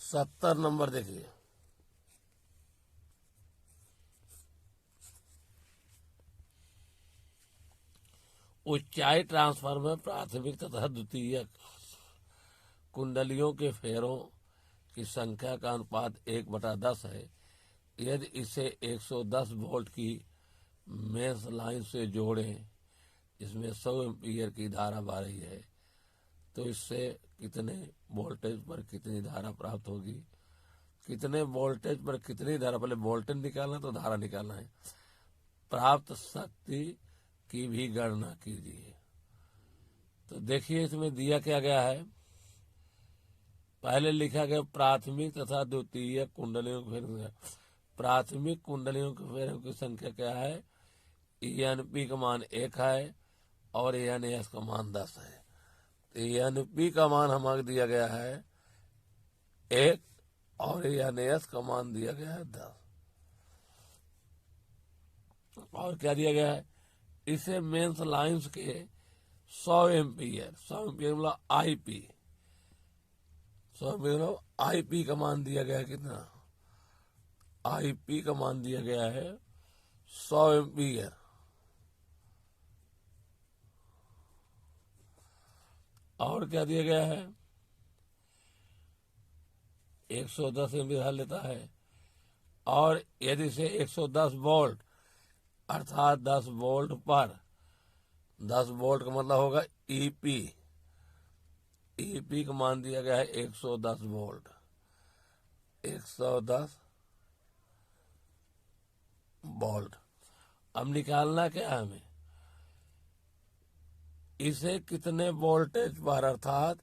70 number देखिए। ऊंचाई transfer में प्राथमिक तथा द्वितीयक कुंडलियों के फेरों की संख्या का अनुपात 1/10 है। यदि इसे 110 वोल्ट की मेंस लाइन से जोड़ें, इसमें 100 एम्पीयर की धारा बह रही है, तो इससे कितने वोल्टेज पर कितनी धारा प्राप्त होगी। कितने वोल्टेज पर कितनी धारा, पहले वोल्टेज निकालना तो धारा निकालना है। प्राप्त शक्ति की भी गणना कीजिए। तो देखिए इसमें दिया क्या गया है। पहले लिखा गया प्राथमिक तथा द्वितीय कुंडलियों के फेरों। प्राथमिक कुंडलियों के फेरों की संख्या क्या है, ENP का मान 1 है और ENS का मान 10 है। तो ENP का मान हमारे दिया गया है 1 और ENS का मान दिया गया है 10। और क्या दिया गया है, इसे मेंस लाइंस के 100 एम्पीयर मतलब IP, 100 मतलब IP का मान दिया गया है कितना, IP का मान दिया गया है 100 एम्पीयर। और क्या दिया गया है, 110 एम्पीयर लेता है। और यदि से 110 वोल्ट अर्थात 10 वोल्ट पर, 10 वोल्ट का मतलब होगा EP का मान दिया गया है 110 वोल्ट, 110 वोल्ट। अब निकालना क्या है हमें, इसे कितने वोल्टेज पर अर्थात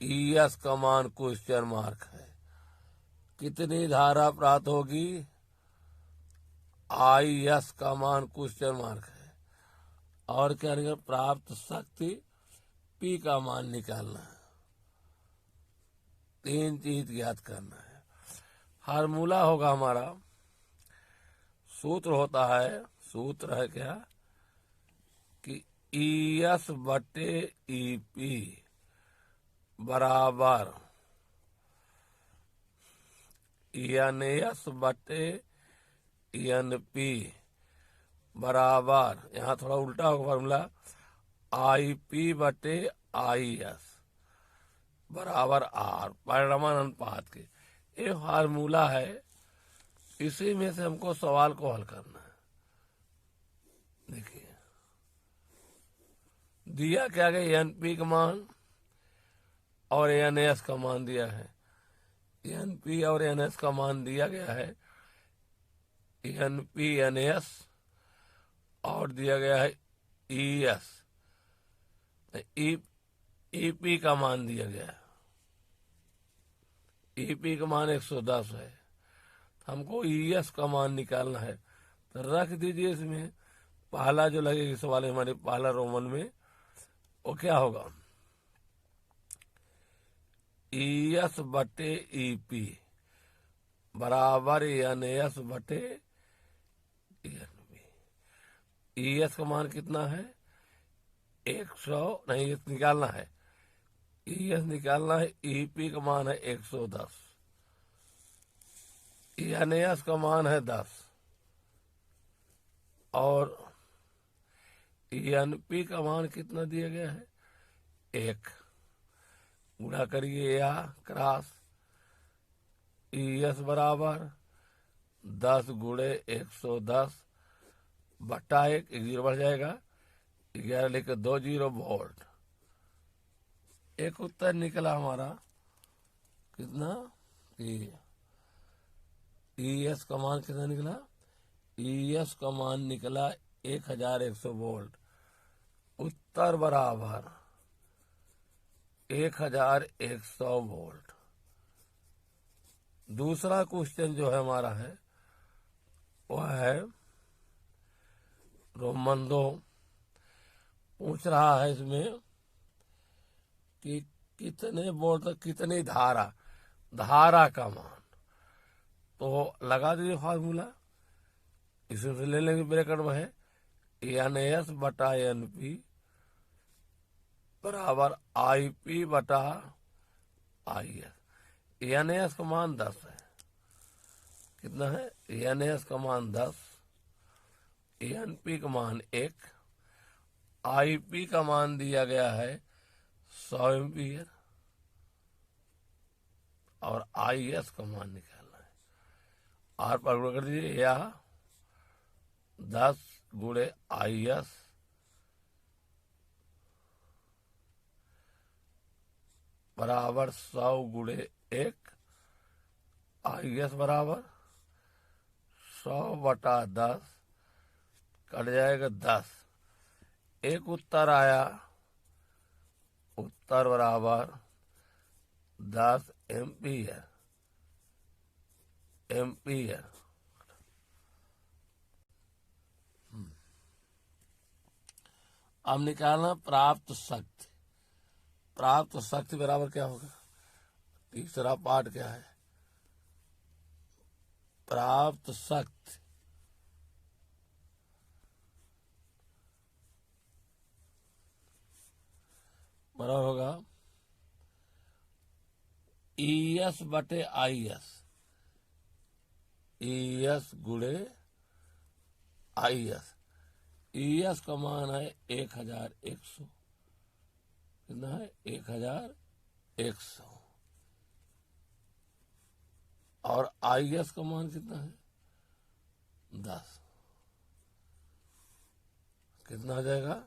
ES का मान क्वेश्चन मार्क है, कितनी धारा प्राप्त होगी, IS का मान क्वेश्चन मार्क है। और क्या निकल, प्राप्त शक्ति P का मान निकालना है। 3 चीज ज्ञात करना है। फार्मूला होगा हमारा, सूत्र होता है, सूत्र है क्या कि ES बटे EP बराबर ENS बटे ENP बराबर, यहाँ थोड़ा उल्टा होगा फार्मूला, IP बटे IS बराबर R, परिमाण अनुपात के। ये फार्मूला है, इसी में से हमको सवाल को हल करना है। देखिए दिया क्या गया, NP का मान और NS का मान दिया है। NP और NS का मान दिया गया है NP NS और दिया गया है ES, EP का मान दिया गया है, EP का मान 110 है। हमको ES का मान निकालना है, तो रख दीजिए इसमें पहला जो लगेगा सवाल हमारे पहला रोमन में, वो क्या होगा, ES बटे EP बराबर NS बटे ENP। ES का मान कितना है 100, नहीं ये निकालना है, ES निकालना है, EP का मान है 110, ENS का मान है 10 और ENP का मान कितना दिया गया है 1। गुणा करिए या क्रॉस, ES बराबर 10 गुणे 110 बट्टा 1, 0 बढ़ जाएगा, 11 लेकर 20 वोल्ट। एक उत्तर निकला हमारा कितना कि ES का मान कितना निकला, ES का मान निकला 1100 वोल्ट। उत्तर बराबर 1100 वोल्ट। दूसरा क्वेश्चन जो है हमारा है वह है रोमन 2, पूछ रहा है इसमें कि कितने वोल्ट तक कितनी धारा, धारा का मान। तो लगा दीजिए फार्मूला, इसमें से ले लेंगे ब्रैकेट में है NS बटा NP बराबर IP बटा IS। एन एस का मान 10 है। कितना है? एन एस का मान 10, एन पी का मान 1, आई पी का मान दिया गया है 100 एम्पियर और आई एस का मान निकालना है। आर पर कर दीजिए, या 10 गुणे आई एस बराबर 100 गुणे 1, आई एस बराबर 100/10, कट जाएगा 10। एक उत्तर आया, उत्तर बराबर 10 एम्पियर। अब निकालना प्राप्त शक्ति। प्राप्त शक्ति बराबर क्या होगा? तीसरा पार्ट क्या है? प्राप्त शक्ति बराबर होगा ई एस बटे आई एस, ई एस गुणे आई एस। ई एस का मान है 1100। कितना है? 1100। और आई एस का मान कितना है? 10। कितना हो जाएगा?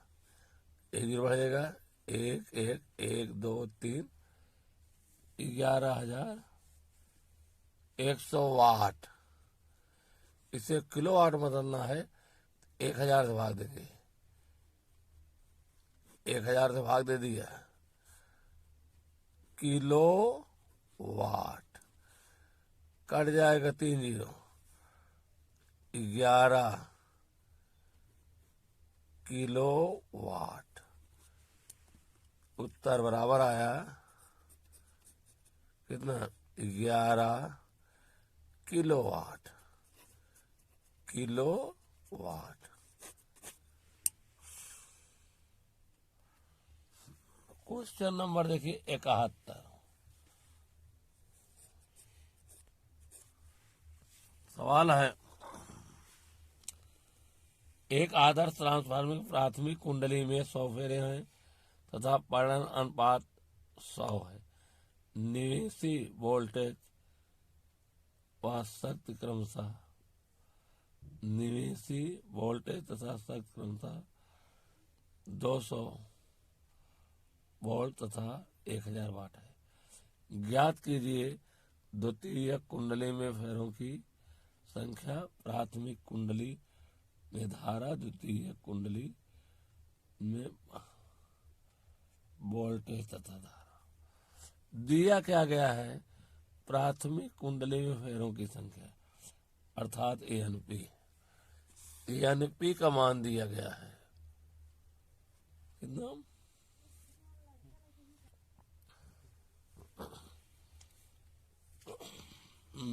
एक जीरो बढ़ जाएगा, 1 1 1 2 3, 11,100 वाट। इसे किलो वाट बदलना है, 1000 से भाग देंगे। 1000 से भाग दे दिया, किलो वाट कट जाएगा 3 जीरो, 11 किलो वाट। उत्तर बराबर आया कितना? 11 kilowatt. Kilowatt. Question number देखिए 71। सवाल है, एक आदर्श ट्रांसफार्मर की प्राथमिक कुंडली में 100 फेरे हैं तथा परिणन अनुपात 100 है। निवेशी वोल्टेज व शक्ति क्रमशः, निवेशी वोल्टेज तथा शक्ति क्रमशः 200 वोल्ट तथा 1000 वाट है। ज्ञात कीजिए द्वितीय कुंडली में फेरों की संख्या, प्राथमिक कुंडली में धारा, द्वितीय कुंडली में वोल्टेज तथा धारा। दिया क्या गया है? प्राथमिक कुंडली में फेरों की संख्या अर्थात एएनपी। एएनपी का मान दिया गया है कितना?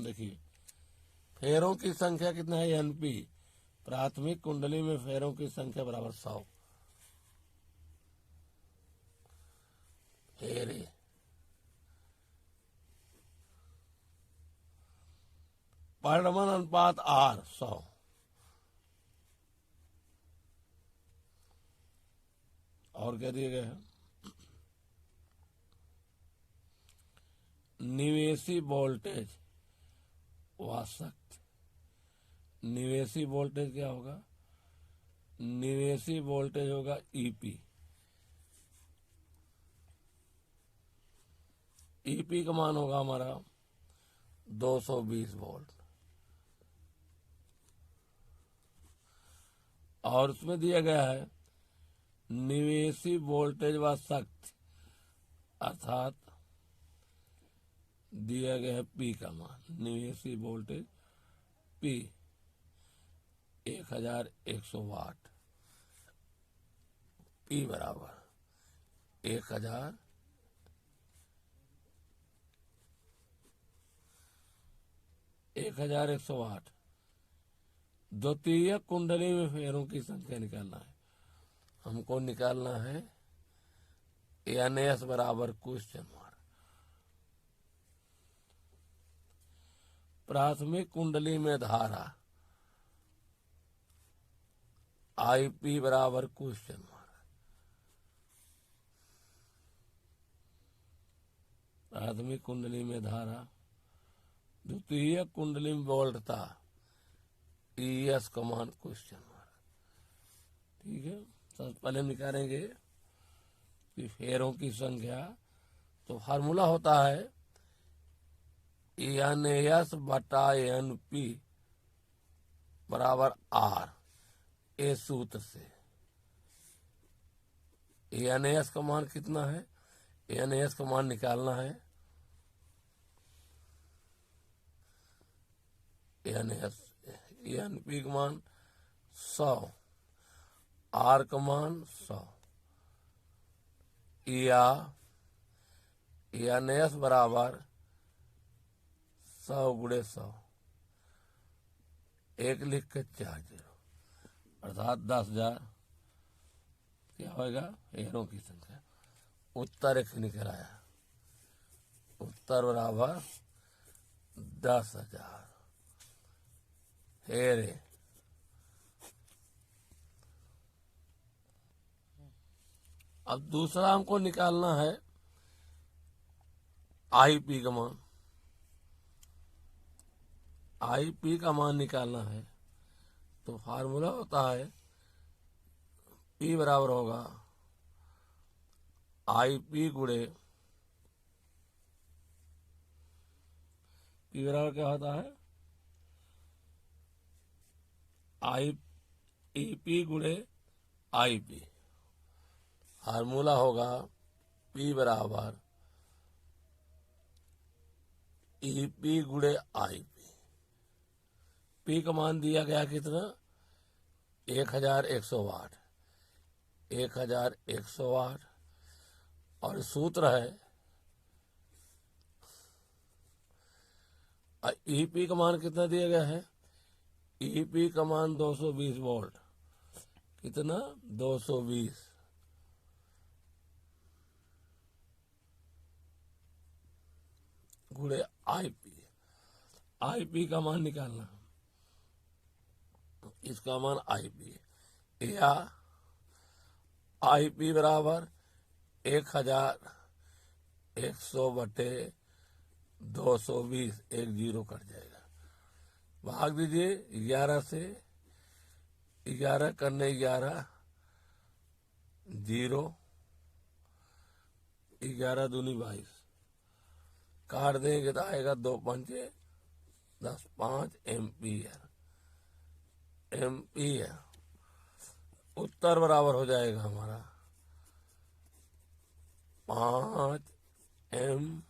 देखिए, फेरों की संख्या कितना है? एएनपी। प्राथमिक कुंडली में फेरों की संख्या बराबर 100 फेरे। परिणमन अनुपात आर 100। और क्या दिए गए हैं? निवेशी वोल्टेज व शक्ति। निवेशी वोल्टेज क्या होगा? निवेशी वोल्टेज होगा ईपी। ईपी का मान होगा हमारा 220 वोल्ट। और उसमें दिया गया है निवेशी वोल्टेज व शक्ति अर्थात दिया गया है पी का मान। निवेशी वोल्टेज पी 1100 वाट। पी बराबर 1100 वाट। द्वितीय कुंडली में फेरों की संख्या निकालना है। हमको निकालना है एन एस बराबर क्वेश्चन मार्क प्राथमिक कुंडली में धारा IP बराबर क्वेश्चन मार्क। प्राथमिक कुंडली में धारा, द्वितीय कुंडली में वोल्टता ES कमान क्वेश्चन मार्क। ठीक है, सबसे पहले हम निकालेंगे कि फेरों की संख्या। तो फार्मूला होता है NS बटा NP बराबर R। इस सूत्र से NS का मान कितना है, NS का मान निकालना है। NP का मान 100, R का मान 100, या NS बराबर 100 गुणे 100, एक लिख के 4 0, अर्थात 10,000 क्या होगा हेरों की संख्या। उत्तर एक निकल आया, उत्तर बराबर 10,000 हेरे। अब दूसरा हमको निकालना है IP का मान। IP का मान निकालना है तो फार्मूला होता है P बराबर होगा IP गुणे, P बराबर क्या होता है EP गुणे IP। फार्मूला होगा P बराबर EP गुणे IP। P का मान दिया गया कितना 1100 वाट, 1100 वाट। और सूत्र है EP का मान कितना दिया गया है, EP का मान 220 वोल्ट। कितना 220 गुणे IP का मान निकालना, इसका मान IP, या IP बराबर 1100 बटे 220, एक जीरो कट जाएगा। भाग दीजिए 11 से, 11 करने 11 0, 11 दूनी 22, काट देंगे तो आएगा 2 पंचे 10, 5 एम्पियर। उत्तर बराबर हो जाएगा हमारा 5 एम्पियर।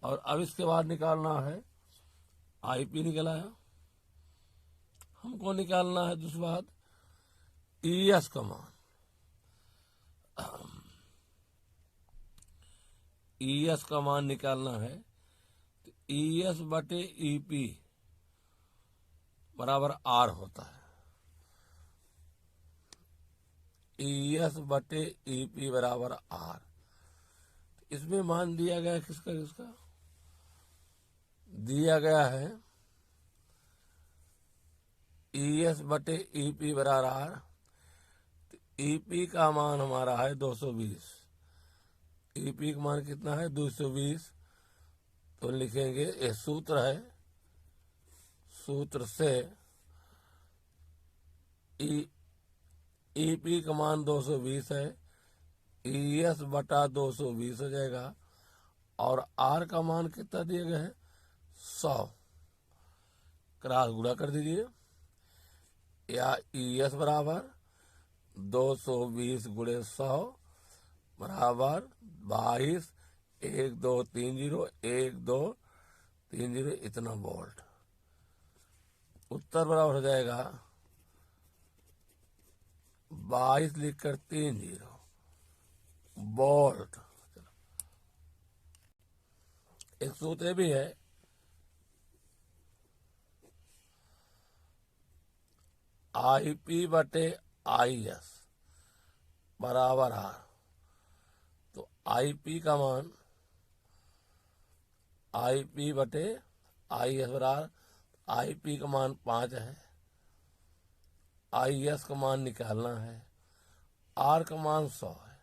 और अब इसके बाद निकालना है IP निकल आया, हमको निकालना है दूसरी बात ES का मान। ES का मान निकालना है तो ES बटे EP बराबर R होता है। ES बटे EP बराबर R। इसमें मान दिया गया किसका किसका दिया गया है ES बटे EP बराबर R। तो EP का मान हमारा है 220, EP का मान कितना है 220। तो लिखेंगे ये सूत्र है, सूत्र से EP का मान 220 है, ES बटा 220 हो जाएगा। और R का मान कितना दिया गया है 100, क्रॉस गुणा कर दीजिए, या ES बराबर 220 गुणे 100 बराबर 22, 1 2 3 0, 1 2 3 0 इतना वोल्ट। उत्तर बराबर हो जाएगा 22 लिखकर 3 0 वोल्ट। एक सूत्र भी है IP बटे IS बराबर R। आई पी का मान आई पी बटे आई एस बराबर, आई पी का मान 5 है, आई एस का मान निकालना है, आर का मान 100 है।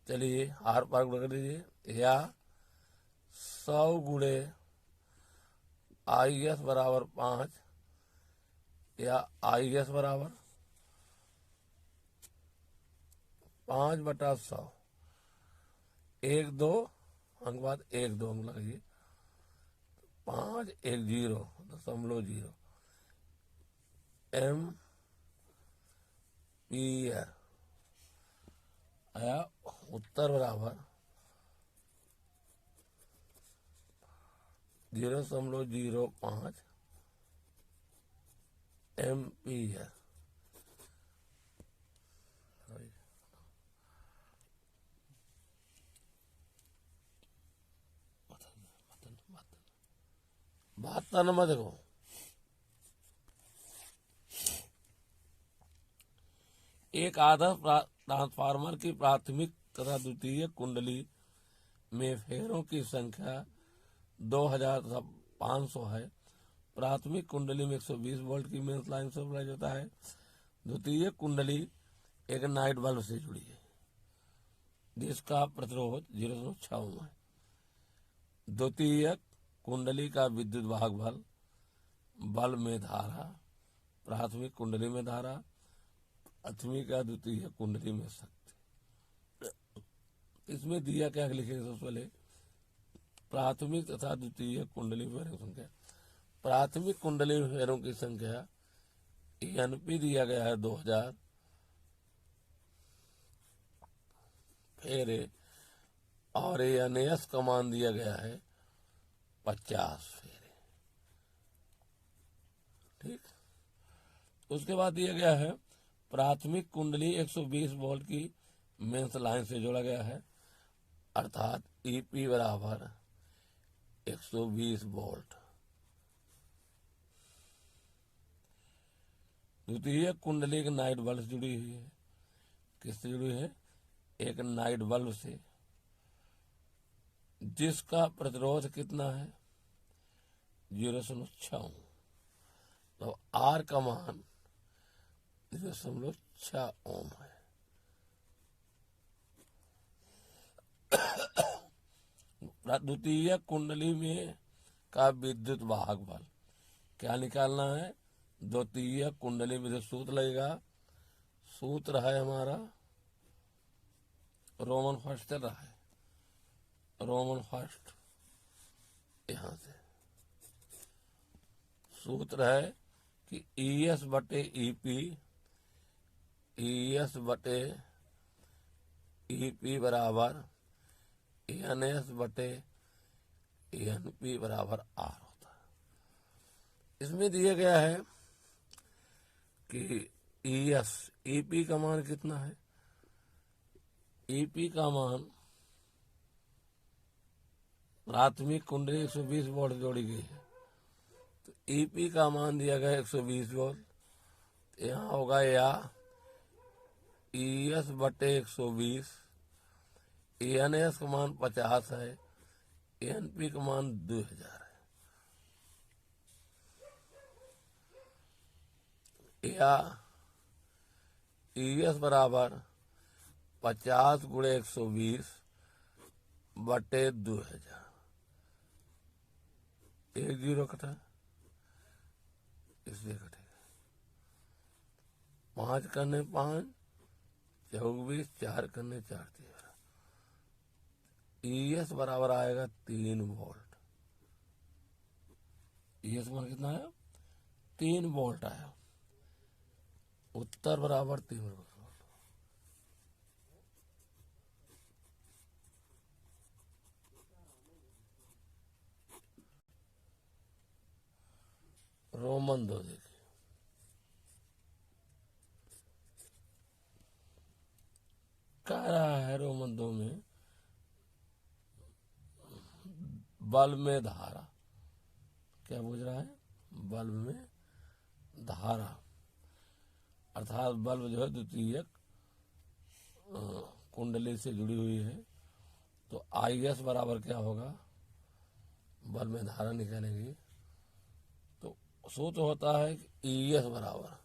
चलिए आर पार कर दीजिए, या 100 गुणे आई एस बराबर 5, या आई एस बराबर 5/100, 1 2 अंक बाद 1 2 अंक लगाइए, 510.0 एम पी आया। उत्तर बराबर 0.05 एम्पियर। बात नंबर देखो, एक आदर्श ट्रांसफार्मर की प्राथमिक तथा द्वितीयक कुंडली में फेरों की संख्या 2500 है। प्राथमिक कुंडली में 120 वोल्ट की मेंस लाइन से सप्लाई होता है। द्वितीयक कुंडली एक नाइट बल्ब से जुड़ी है जिसका प्रतिरोध 0.6 ओम है। द्वितीयक कुंडली का विद्युत वाहक बल, बल्ब में धारा, प्राथमिक कुंडली में धारा, प्राथमिक का द्वितीय कुंडली में शक्ति। इसमें दिया क्या लिखेंगे? सबसे पहले प्राथमिक तथा द्वितीय कुंडली फेरों की संख्या। प्राथमिक कुंडली फेरों की संख्या एनपी दिया गया है 2000 फेरे, और एनएस का मान दिया गया है 50 फेरे। ठीक, उसके बाद दिया गया है प्राथमिक कुंडली 120 वोल्ट की मेंस लाइन से जोड़ा गया है, अर्थात ईपी बराबर 120 वोल्ट। द्वितीय कुंडली एक नाइट बल्ब से जुड़ी हुई है। किससे जुड़ी है? एक नाइट बल्ब से, जिसका प्रतिरोध कितना है? 0.6 ओम। तो आर का मान 0.6 ओम है। द्वितीय कुंडली में का विद्युत वाहक बल क्या निकालना है? द्वितीय कुंडली में जो सूत्र लगेगा, सूत्र है हमारा रोमन फर्स्ट चल रहा है, रोमन फर्स्ट। यहां से सूत्र है कि ES बटे EP, ES बटे EP बराबर ENS बटे ENP बराबर R होता है। इसमें दिया गया है कि ES, EP का मान कितना है? EP का मान प्राथमिक कुंडली 120 वोल्ट जोड़ी गई है, तो EP का मान दिया गया 120 वोल्ट। यहाँ होगा या ES बटे 120, ENS का मान 50 है, ENP का मान 2000 है। या ES बराबर 50 गुणे 120 बटे 2000। 1 0 कटा, इसलिए कटेगा 5 करने 5 24, 4 करने 4 13। ES बराबर आएगा 3 वोल्ट। ES मान कितना आया? 3 वोल्ट आया। उत्तर बराबर 3 वोल्ट। रोमन 2 देखिए, कह रहा है रोमन 2 में बल्ब में धारा, क्या पूछ रहा है? बल्ब में धारा, अर्थात बल्ब जो है द्वितीयक कुंडली से जुड़ी हुई है, तो आई एस बराबर क्या होगा, बल में धारा निकालेंगे तो सूत्र होता है कि ई एस बराबर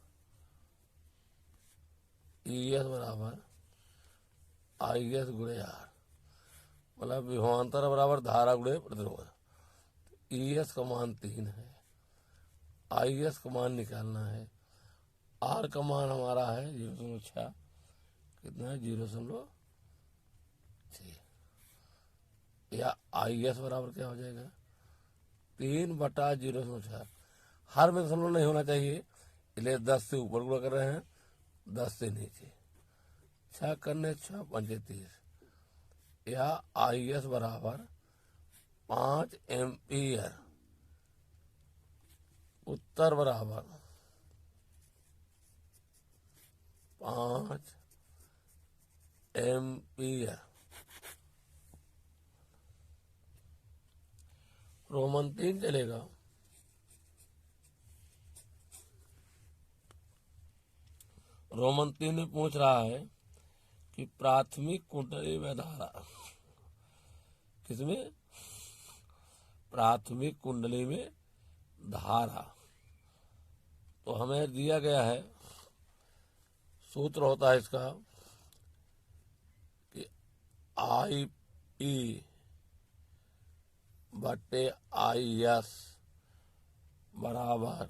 आई एस गुणे आर, मतलब विभवांतर बराबर धारा गुणे प्रतिरोध। ई एस का मान 3 है, आई एस का मान निकालना है, आर का मान हमारा है 0.6, कितना है 0.6, या आई एस बराबर क्या हो जाएगा 3/0.6। हर में दशमलव नहीं होना चाहिए, इसलिए 10 से ऊपर गुणा कर रहे हैं, 10 से नीचे, 6 करने 6 पंचे 30, या आई एस बराबर 5 एम्पियर, उत्तर बराबर 5 एम्पियर। रोमन 3 चलेगा। रोमन 3 में पूछ रहा है कि प्राथमिक कुंडली में धारा, किसमें, प्राथमिक कुंडली में धारा, तो हमें दिया गया है, सूत्र होता है इसका कि आई पी बटे आई एस बराबर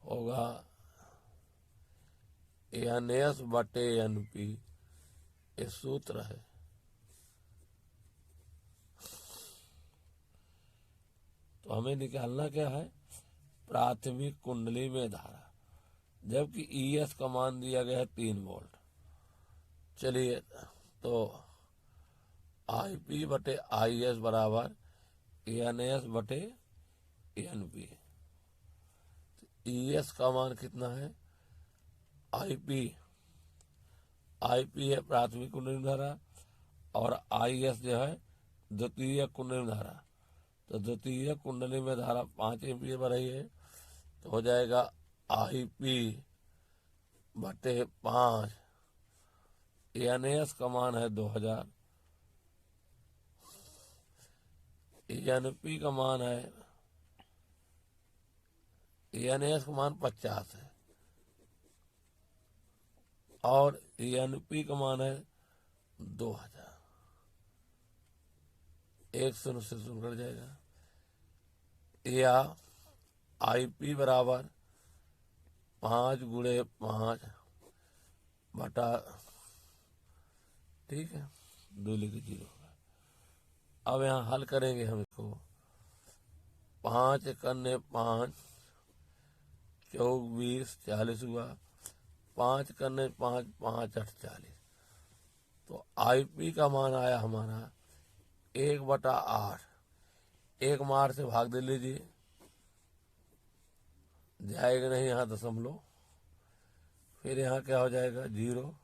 होगा एन एस बटे एन पी, ये सूत्र है। तो हमें निकालना क्या है, प्राथमिक कुंडली में धारा, जबकि ई एस का मान दिया गया है 3 वोल्ट। चलिए, तो आई पी बटे आई एस बराबर एन एस बटे एन पी। ई एस का मान कितना है, आई पी है प्राथमिक कुंडली में धारा, और आई एस जो है द्वितीय कुंडली में धारा। तो द्वितीय कुंडली में धारा 5 एम्पीयर बढ़ रही है, तो हो जाएगा आई पी बटे 5, एन एस का मान है 2000, एन पी का मान है, एन एस का मान 50 है, और एन पी का मान है 2000। 1 शून्य से शून्य कट जाएगा, या आई पी बराबर 5 गुणे 5 बटा, ठीक है, 2 लिखे 0 होगा। अब यहाँ हल करेंगे हम इसको, 5 करने 5 24 40 हुआ, 5 करने 5 5 8 40। तो आई पी का मान आया हमारा 1/8, 1 मार से भाग दे लीजिए, जाएगा नहीं यहाँ दशमलव, फिर यहाँ क्या हो जाएगा 0,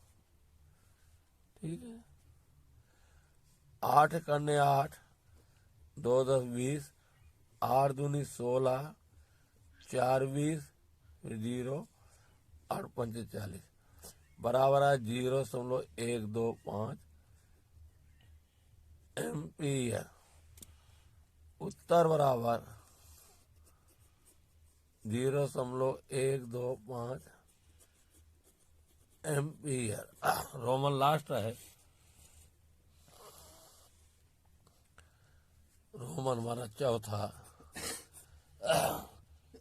ठीक है। 8 करने 8, 2 10 20, 8 दूनी 16, 4 20, फिर 0, 8 पंचे 40, बराबर है 0.125 एम्पियर। उत्तर बराबर 0.125 एम्पियर। रोमन लास्ट है, रोमन हमारा चौथा,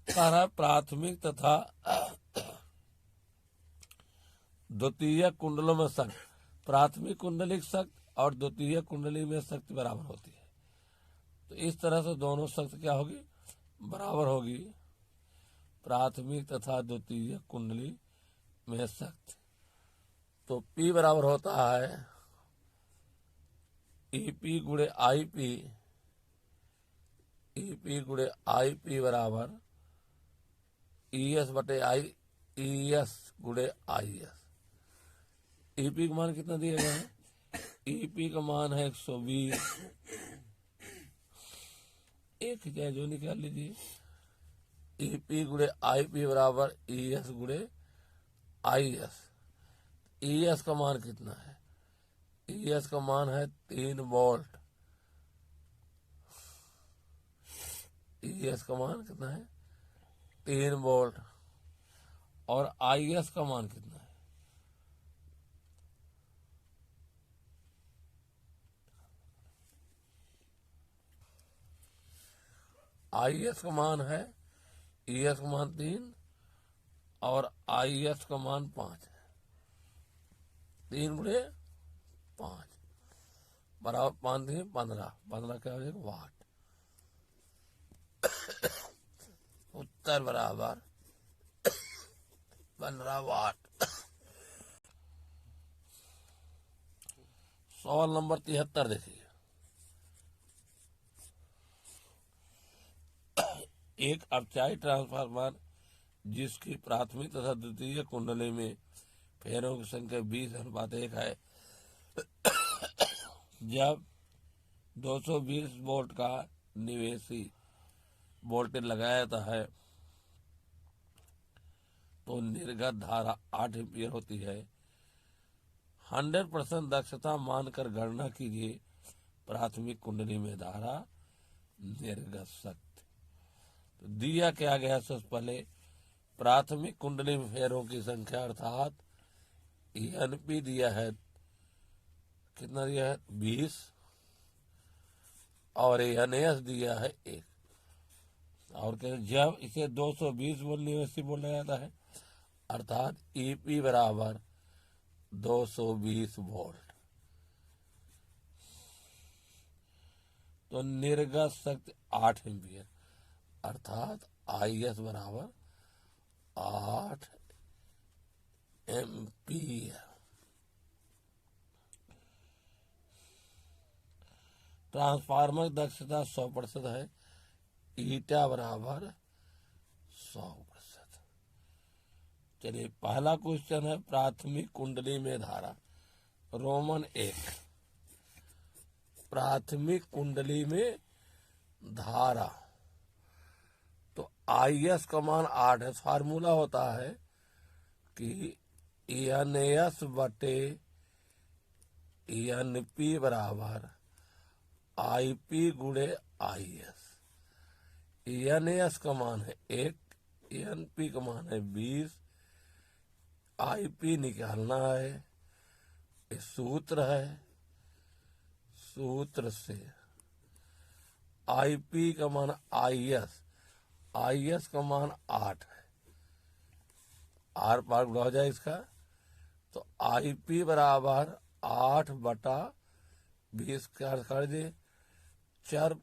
सारा प्राथमिक तथा द्वितीय कुंडलों में शक्ति, प्राथमिक कुंडली शक्ति और द्वितीय कुंडली में शक्ति बराबर होती है। तो इस तरह से दोनों शक्ति क्या होगी, बराबर होगी, प्राथमिक तथा द्वितीय कुंडली में शक्ति। तो P बराबर होता है EP गुणे आई पी, EP गुणे आई पी बराबर ES बटे आई, ES गुणे IS। EP का मान कितना दिया गया है, EP का मान है 120, एक जाए जो निकाल लीजिए, EP गुणे आई पी बराबर ES गुणे IS। ES का मान कितना है? ES का मान है 3 वोल्ट। ES का मान कितना है? 3 वोल्ट। और IS का मान कितना है? IS का मान है, ES का मान 3 और IS का मान 5 है। 3 गुणे 5 बराबर 5 3 15। 15 क्या हो जाएगा? वाट। उत्तर बराबर 15 वाट। सवाल नंबर 73 देखिए। एक अपचाई ट्रांसफार्मर जिसकी प्राथमिक तथा द्वितीय कुंडली में फेरों की संख्या 20:1 है, जब 220 वोल्ट का निवेशी वोल्टेज लगाया जाता है तो निर्गत धारा 8 एम्पीयर होती है। 100% दक्षता मानकर गणना कीजिए प्राथमिक कुंडली में धारा निर्गत शक्ति। तो दिया क्या गया? सबसे पहले प्राथमिक कुंडली में फेरों की संख्या अर्थात ENP दिया है। कितना दिया है? 20। और NS दिया है 1। और जब इसे 220 वोल्ट निवेशी बोला जाता है अर्थात EP बराबर 220 वोल्ट, तो निर्गत शक्ति 8 एम्पीयर अर्थात IS बराबर 8 एम्पीयर। ट्रांसफार्मर दक्षता 100% है, ईटा बराबर 100%। चलिए पहला क्वेश्चन है प्राथमिक कुंडली में धारा। रोमन 1, प्राथमिक कुंडली में धारा। तो IS का मान 8 है। फार्मूला होता है कि NS बटे NP बराबर IP गुणे IS। NS का मान है 1, NP का मान है 20, IP निकालना है। ये सूत्र है, सूत्र से IP का मान IS का मान 8 है। आर पार हो जाए इसका, तो IP बराबर 8 बटा 20 कर दे। 4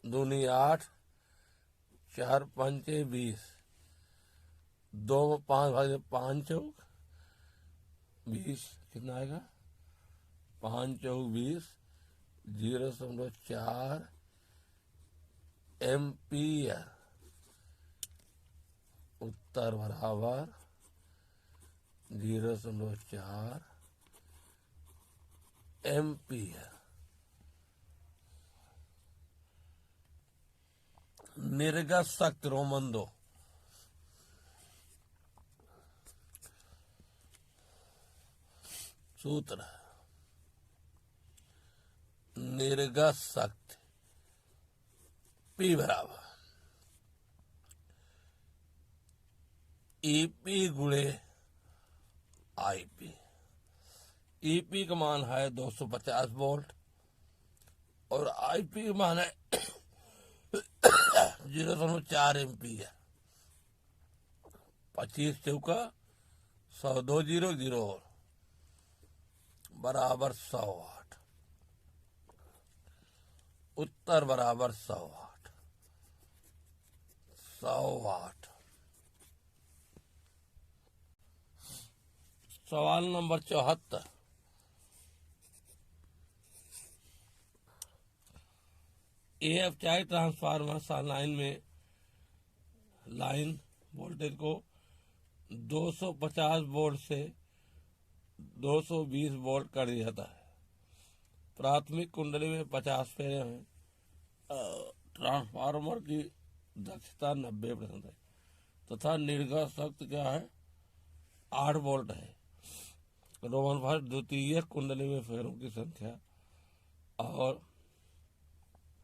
दूनी 8, 4 पंचे 20, 2 में 5 भाग 5 चौक 20। कितना आएगा? 5 चौक 20, 0.4 एम्पीयर। उत्तर बराबर 0.4 एम्पीयर। निर्गत शक्ति रोमन 2, सूत्र निर्गत शक्ति P बराबर EP गुणे IP। EP का मान है 250 वोल्ट और IP का मान है 0.4 एम्पीयर। 25 चौका 100, 2 0 0 बराबर 100 वाट। उत्तर बराबर 100 वाट। 100 वाट। सवाल नंबर 74। AFI ट्रांसफार्मर लाइन में लाइन वोल्टेज को 250 वोल्ट से 220 वोल्ट कर दिया जाता है। प्राथमिक कुंडली में 50 फेरे हैं। ट्रांसफार्मर की दक्षता 90% है तथा निर्गत शक्ति क्या है? 8 वोल्ट है। रोमन फर्स्ट द्वितीय कुंडली में फेरों की संख्या और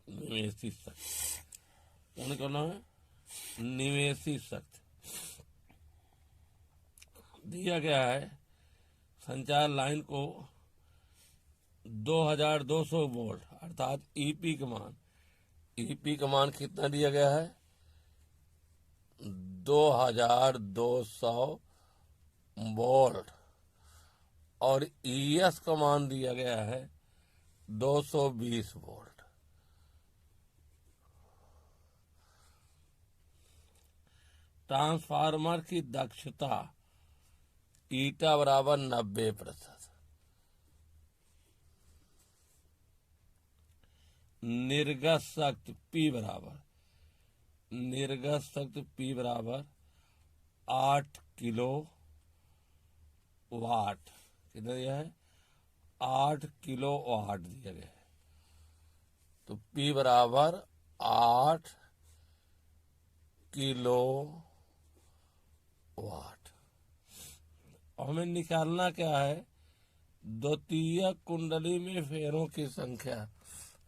निवेशी शक्ति। कौन करना है? निवेशी शक्ति दिया गया है। संचार लाइन को 2200 वोल्ट अर्थात ईपी का मान कितना दिया गया है? 2200 वोल्ट और ईएस का मान दिया गया है 220 वोल्ट। ट्रांसफार्मर की दक्षता ईटा बराबर 90%। निर्गत शक्ति P बराबर 8 किलो वाट। कितना दिया है? 8 किलो वाट दिया गया है। तो P बराबर 8 किलो वाट। और हमें निकालना क्या है? द्वितीय कुंडली में फेरों की संख्या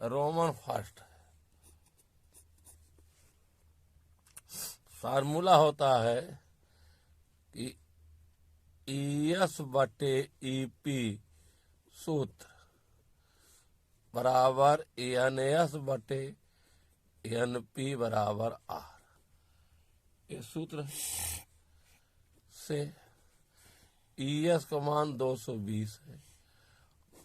रोमन फर्स्ट है। फार्मूला होता है कि ईएस बटे ईपी सूत्र बराबर एनएस बटे एनपी बराबर आर। ये सूत्र से ईएस का मान 220 है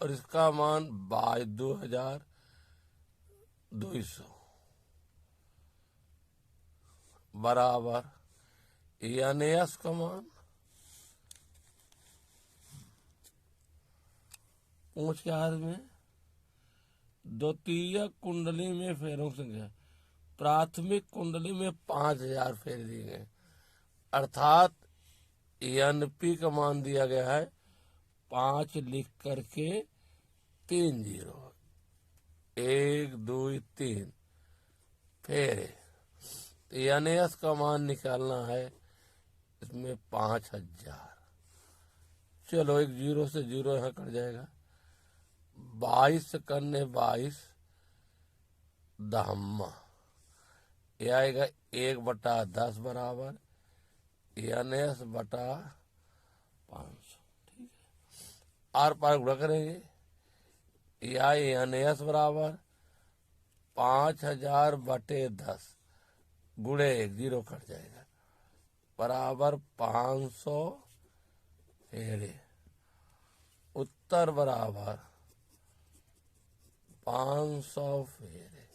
और इसका मान 2200 बराबर एनएस का मान पूछ के हाथ में द्वितीय कुंडली में फेरों की संख्या। प्राथमिक कुंडली में 5000 फेर दिए गए अर्थात एनपी का मान दिया गया है 5 लिख करके 3 0 1 2 3 फेरे। एनएस का मान निकालना है इसमें 5000। चलो एक जीरो से जीरो यहाँ कट जाएगा। 22 से करने 22 दहम्मा ये आएगा 1/10 बराबर एनएस बटा 500। ठीक है, आर पार गुणा करेंगे। या एनएस बराबर 5000 बटे 10 गुणे 1 जीरो कट जाएगा बराबर 500 फेरे। उत्तर बराबर 500 फेरे।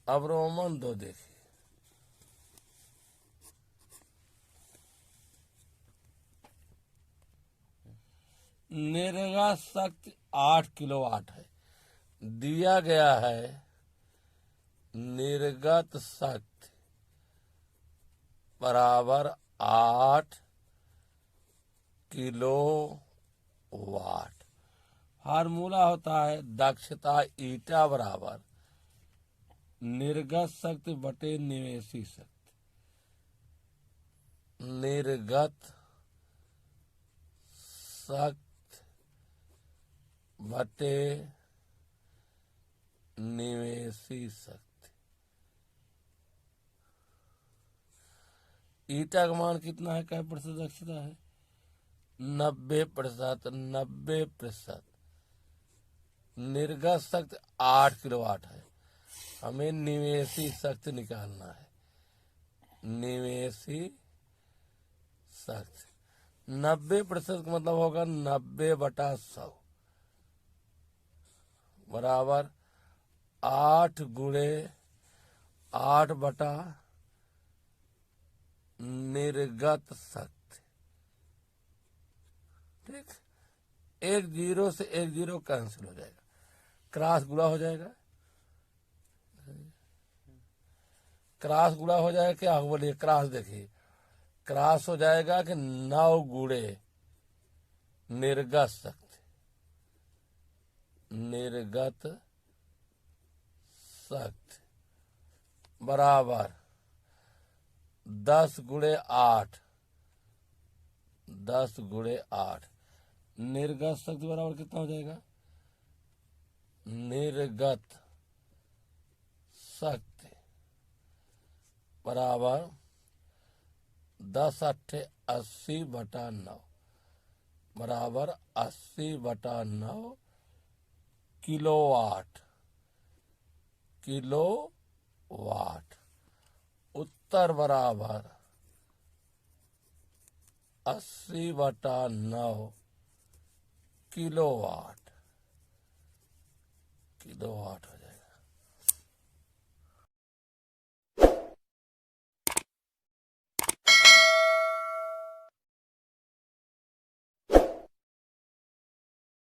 अब रोमन 2 देखिए। निर्गत शक्ति 8 किलोवाट है। दिया गया है निर्गत शक्ति बराबर 8 किलो वाट। फार्मूला होता है दक्षता ईटा बराबर निर्गत शक्ति बटे निवेशी शक्ति। निर्गत शक्ति बटे निवेशी शक्ति। ईटा का मान कितना है? क्या प्रतिशत दक्षता है? 90%। 90%। निर्गत शक्ति 8 किलोवाट है। हमें निवेशी शक्ति निकालना है। निवेशी शक्ति 90% का मतलब होगा 90/100 बराबर 8 गुणे 8 बटा निर्गत शक्ति। ठीक, एक जीरो से एक जीरो कैंसिल हो जाएगा, क्रॉस गुणा हो जाएगा। क्रॉस गुणा हो जाएगा क्या? बोलिए क्रॉस देखिए, क्रॉस हो जाएगा कि 9 गुणे निर्गत शक्ति। निर्गत शक्ति बराबर 10 गुणे 8। 10 गुणे 8 निर्गत शक्ति बराबर कितना हो जाएगा? निर्गत शक्ति बराबर 10 अट्ठे 80/9 बराबर 80/9 किलोवाट। उत्तर बराबर 80/9 किलोवाट हो